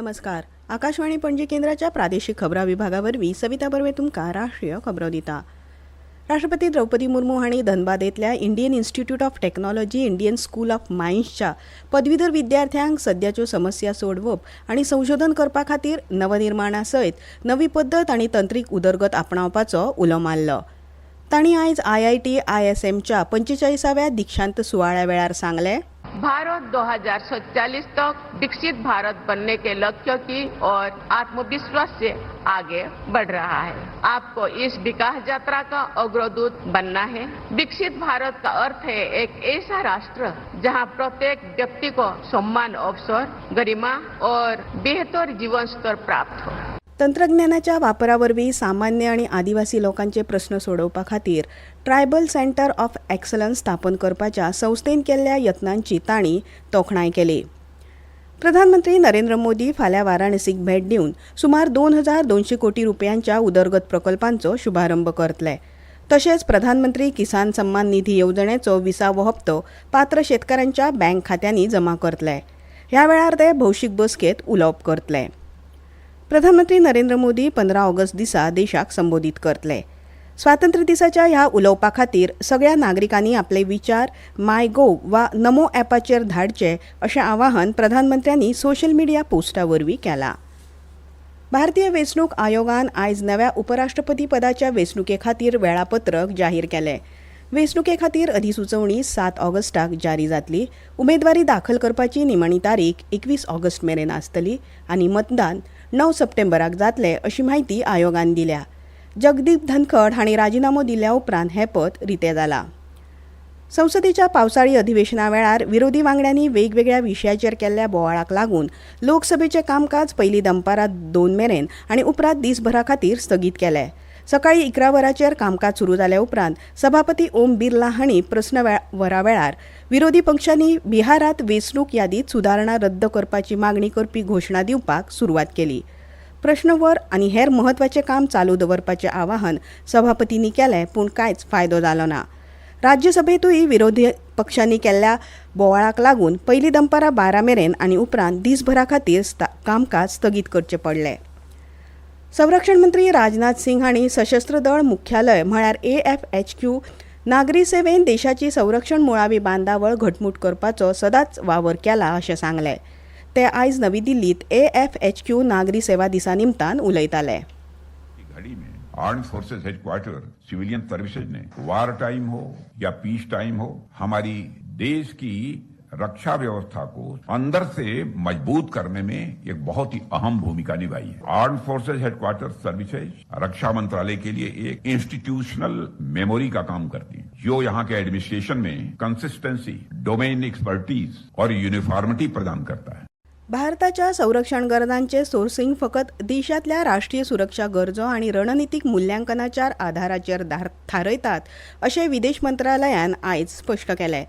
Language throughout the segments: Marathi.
नमस्कार. आकाशवाणी पणजी केंद्राच्या प्रादेशिक खबरा विभागावरवी सविता बर्वे तुमकां राष्ट्रीय खबरो दिता. राष्ट्रपती द्रौपदी मुर्मू हांणी धनबादेंतल्या Indian institute of technology Indian school of मायन्सच्या पदवीधर विद्यार्थ्यांक सद्याच्यो समस्या सोडवप आनी संशोधन करपा खातीर नवनिर्माणा सयत नवी पद्दत आनी तंत्रीक उदरगत आपणावपाचो उलो मारलो. तांणी आयज IIT ISMच्या 45व्या दीक्षांत सुवाळ्या वेळार सांगलें, भारत 2047 तक विकसित भारत बनने के लक्ष्य की और आत्मविश्वास से आगे बढ़ रहा है. आपको इस विकास यात्रा का अग्रदूत बनना है. विकसित भारत का अर्थ है एक ऐसा राष्ट्र जहां प्रत्येक व्यक्ति को सम्मान, अवसर, गरिमा और बेहतर जीवन स्तर प्राप्त हो. तंत्रज्ञानाच्या वापरावरवीं सामान्य आनी आदिवासी लोकांचे प्रस्न सोडोवपा खातीर ट्रायबल सेंटर ऑफ एक्सलन्स स्थापन करपाच्या संस्थेन केल्ल्या यत्नांची तांणी तोखणाय केली. प्रधानमंत्री नरेंद्र मोदी फाल्यां वाराणसीक भेट दिवन सुमार 2200 कोटी रुपयांच्या उदरगत प्रकल्पांचो शुभारंभ करतले. तशेंच प्रधानमंत्री किसान सन्मान निधी येवजणेचो 20वो हप्तो पात्र शेतकारांच्या बँक खात्यांनी जमा करतले. ह्या वेळार ते भौशीक बसकेत उलोवप करतले. प्रधानमंत्री नरेंद्र मोदी 15 ऑगस्ट दिसा देशाक संबोधीत करतले. स्वातंत्र्य दिसाच्या ह्या उलोवपा खातीर सगळ्या नागरिकांनी आपले विचार मायगोव वा नमो ॲपाचेर धाडचे अशें आवाहन प्रधानमंत्र्यांनी सोशल मिडिया पोस्टा वरवीं केलां. भारतीय वेंचणूक आयोगान आयज नव्या उपराष्ट्रपती पदाच्या वेंचणुके खातीर वेळापत्रक जाहीर केलें. वेंचणुके खातीर अधिसुचोवणी 7 ऑगस्टाक जारी जातली. उमेदवारी दाखल करपाची निमाणी तारीख 21 ऑगस्ट मेरेन आसतली आनी मतदान 9 सप्टेंबराक जातले अशी माहिती आयोगान दिल्या. जगदीप धनखड हांणी राजिनामो दिल्या उपरांत हे पद रितें जालां. संसदेच्या पावसाळी अधिवेशना वेळार विरोधी वांगड्यांनी वेगवेगळ्या विशयाचेर केल्ल्या बोवाळाक लागून लोकसभेचें कामकाज पयलीं दनपारां 2 मेरेन आनी उपरांत दिसभरा खातीर स्थगीत केलें. सकाळी 11 वरांचेर कामकाज सुरू जाल्या उपरांत सभापती ओम बिर्ला हांणी प्रस्न वरा वेळार विरोधी पक्षांनी बिहारांत वेंचणूक यादीत सुदारणा रद्द करपाची मागणी करपी घोशणा दिवपाक सुरवात केली. प्रश्नवर आनी हेर म्हत्वाचें काम चालू दवरपाचें आवाहन सभापतींनी केलें, पूण कांयच फायदो जालो ना. राज्यसभेतूय विरोधी पक्षांनी केल्ल्या बोवाळाक लागून पयलीं दनपारां 12 मेरेन आनी उपरांत दिसभरा खातीर कामकाज स्थगीत करचें पडलें. संरक्षण मंत्री राजनाथ सिंग हांणी सशस्त्र दळ मुख्यालय म्हळ्यार AFHQ नागरी सेवेन देशाची संरक्षण मुळावी बांदावळ घटमूट करपाचो सदांच वावर केला अशें सांगलें. ते आयज नवी दिल्लीत AFHQ नागरी सेवा दिसा निमतान उलयताले. Armed forces headquarter civilian services ने वार टाइम हो या पीस टाइम हो हमारी देश की रक्षा व्यवस्था को अंदर से मजबूत करने में एक बहुत ही अहम भूमिका निभाई है. आर्म्ड फोर्सेस हेडक्वार्टर सर्विसेज रक्षा मंत्रालय के लिए एक इंस्टीट्यूशनल मेमोरी का काम करती है, जो यहाँ के एडमिनिस्ट्रेशन में कंसिस्टेंसी, डोमेन एक्सपर्टीज और यूनिफॉर्मिटी प्रदान करता है. भारताच्या संरक्षण गरजांचे सोर्सिंग फकत देशातल्या राष्ट्रीय सुरक्षा गरजो आणि रणनीतीक मूल्यांकनाच्या आधाराचेर थारयतात अशें विदेश मंत्रालयान आयज स्पश्ट केलें.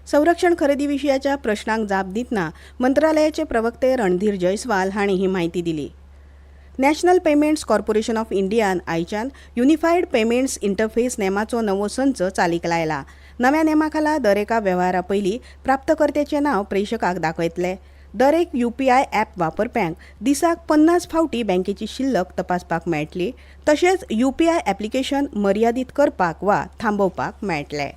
संरक्षण खरेदी विशयाच्या प्रश्नांक जाप दितना मंत्रालयाचे प्रवक्ते रणधीर जयस्वाल हांणी ही माहिती दिली. नॅशनल पेमेंट्स कॉर्पोरेशन ऑफ इंडियान आयच्यान युनिफायड पेमेंट्स इंटरफेस नेमाचो नवो संच चालीक लायला. नव्या नेमा खाला दर एका वेव्हारा पयलीं प्राप्तकर्त्याचें नांव प्रेक्षकाक दाखयतले. दर एक UPI ॲप वापरप्यांक दिसाक 50 फावटी बँकेची शिल्लक तपासपाक मेळटली. तशेंच UPI ॲप्लिकेशन मर्यादीत करपाक वा थांबोवपाक मेळटलें.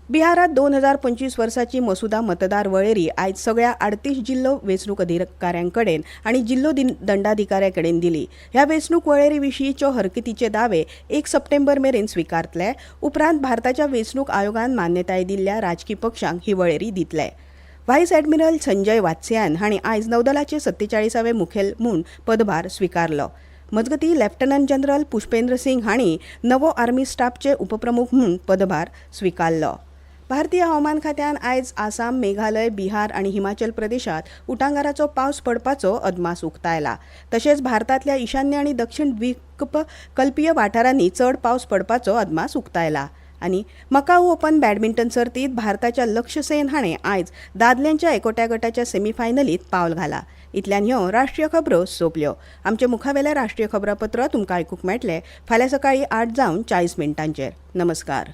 बिहारात 2025 वर्साची मसुदा मतदार वळेरी आयज सगळ्या 38 जिल्लो वेंचणूक अधिकाऱ्यांकडेन आनी जिल्लो दंडाधिकाऱ्याकडेन दिली. ह्या वेंचणूक वळेरी विशींच्यो हरकतीचे दावे 1 सप्टेंबर मेरेन स्विकारतले. उपरांत भारताच्या वेंचणूक आयोगान मान्यताय दिल्ल्या राजकी पक्षांक ही वळेरी दितले. व्हायस ॲडमिरल संजय वात्स्यायन हांणी आयज नौदलाचे 47वे मुखेल म्हूण पदभार स्विकारलो. मजगतीं लेफ्टनंट जनरल पुष्पेंद्र सिंग हांणी नवो आर्मी स्टाफचे उपप्रमुख म्हूण पदभार स्विकारलो. भारतीय हवामान खात्यान आयज आसाम, मेघालय, बिहार आनी हिमाचल प्रदेशात उटंगाराचो पावस पडपाचो अदमास उक्तायला. तशेंच भारतांतल्या ईशान्य आनी दक्षिण द्वीपकल्पीय वाठारांनी चड पावस पडपाचो अदमास उक्तायला. आनी मकाऊ ओपन बॅडमिंटन सर्तीत भारताच्या लक्ष्य सेन हाणें आयज दादल्यांच्या एकोट्या गटाच्या सेमीफायनलीत पावल घाला. इतल्यान ह्यो राष्ट्रीय खबरो सोंपल्यो. आमचे मुखावेले राष्ट्रीय खबरापत्र तुमकां आयकूंक मेळटले फाल्यां सकाळीं 8:40 नमस्कार.